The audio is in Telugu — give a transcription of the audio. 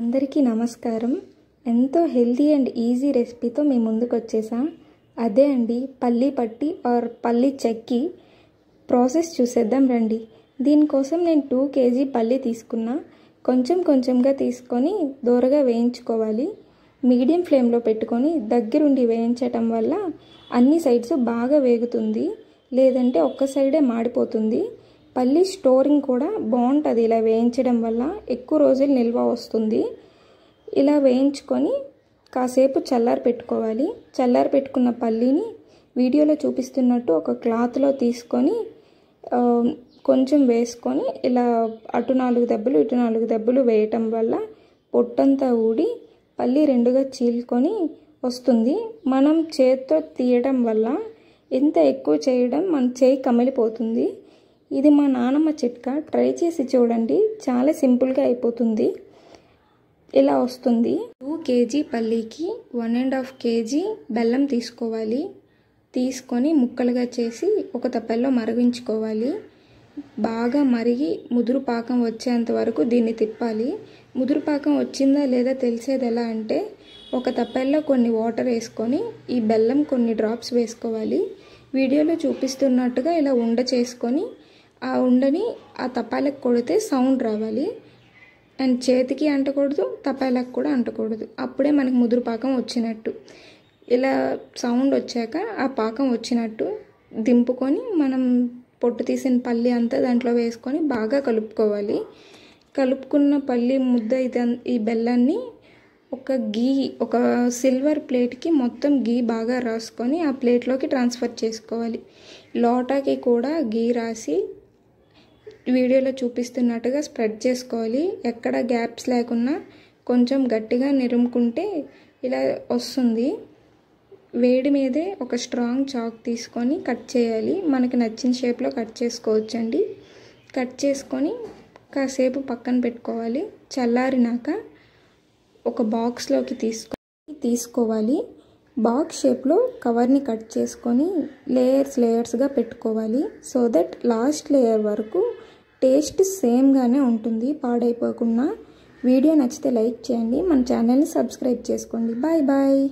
అందరికీ నమస్కారం. ఎంతో హెల్తీ అండ్ ఈజీ రెసిపీతో మీ ముందుకు వచ్చేసా. అదే అండి పల్లి పట్టి ఆర్ పల్లి చెక్కి. ప్రాసెస్ చూసేద్దాం రండి. దీనికోసం నేను 2 kg పల్లి తీసుకున్నా. కొంచెంగా తీసుకొని దోరగా వేయించుకోవాలి. మీడియం ఫ్లేమ్లో పెట్టుకొని దగ్గరుండి వేయించటం వల్ల అన్ని సైడ్స్ బాగా వేగుతుంది, లేదంటే ఒక్క సైడే మాడిపోతుంది. పల్లి స్టోరింగ్ కూడా బాగుంటుంది ఇలా వేయించడం వల్ల, ఎక్కువ రోజులు నిల్వ వస్తుంది. ఇలా వేయించుకొని కాసేపు చల్లారి పెట్టుకోవాలి. చల్లారి పెట్టుకున్న పల్లిని వీడియోలో చూపిస్తున్నట్టు ఒక క్లాత్లో తీసుకొని కొంచెం వేసుకొని ఇలా అటు 4 దెబ్బలు ఇటు 4 దెబ్బలు వేయటం వల్ల పొట్టంతా ఊడి పల్లి 2గా చీల్కొని వస్తుంది. మనం చేత్తో తీయడం వల్ల ఎంత ఎక్కువ చేయడం మన చేయి కమిలిపోతుంది. ఇది మా నానమ్మ చిట్కా, ట్రై చేసి చూడండి. చాలా సింపుల్గా అయిపోతుంది. ఇలా వస్తుంది. 2 kg పల్లీకి 1.5 kg బెల్లం తీసుకోవాలి. తీసుకొని ముక్కలుగా చేసి ఒక తప్పెల్లో మరిగించుకోవాలి. బాగా మరిగి ముదురు పాకం వచ్చేంత వరకు దీన్ని తిప్పాలి. ముదురు పాకం వచ్చిందా లేదా తెలిసేది ఎలా అంటే, ఒక తప్పెల్లో కొన్ని వాటర్ వేసుకొని ఈ బెల్లం కొన్ని డ్రాప్స్ వేసుకోవాలి. వీడియోలో చూపిస్తున్నట్టుగా ఇలా ఉండ చేసుకొని ఆ ఉండని ఆ తపాలకు కొడితే సౌండ్ రావాలి. అండ్ చేతికి అంటకూడదు, తపాలకు కూడా అంటకూడదు. అప్పుడే మనకి ముదురు పాకం వచ్చినట్టు. ఇలా సౌండ్ వచ్చాక ఆ పాకం వచ్చినట్టు దింపుకొని మనం పొట్టు తీసిన పల్లి అంతా దాంట్లో వేసుకొని బాగా కలుపుకోవాలి. కలుపుకున్న పల్లి ముద్ద ఈ బెల్లాన్ని ఒక సిల్వర్ ప్లేట్కి మొత్తం గీ బాగా రాసుకొని ఆ ప్లేట్లోకి ట్రాన్స్ఫర్ చేసుకోవాలి. లోటాకి కూడా గీ రాసి వీడియోలో చూపిస్తున్నట్టుగా స్ప్రెడ్ చేసుకోవాలి. ఎక్కడ గ్యాప్స్ లేకున్నా కొంచెం గట్టిగా నిరుముకుంటే ఇలా వస్తుంది. వేడి మీదే ఒక స్ట్రాంగ్ చాక్ తీసుకొని కట్ చేయాలి. మనకి నచ్చిన షేప్లో కట్ చేసుకోవచ్చండి. కట్ చేసుకొని కాసేపు పక్కన పెట్టుకోవాలి. చల్లారినాక ఒక బాక్స్లోకి తీసుకోవాలి. బాక్స్ షేప్లో కవర్ని కట్ చేసుకొని లేయర్స్గా పెట్టుకోవాలి. సో దట్ లాస్ట్ లేయర్ వరకు టేస్ట్ సేమ్గానే ఉంటుంది, పాడైపోకుండా. వీడియో నచ్చితే లైక్ చేయండి, మన ఛానల్ని సబ్స్క్రైబ్ చేసుకోండి. Bye bye.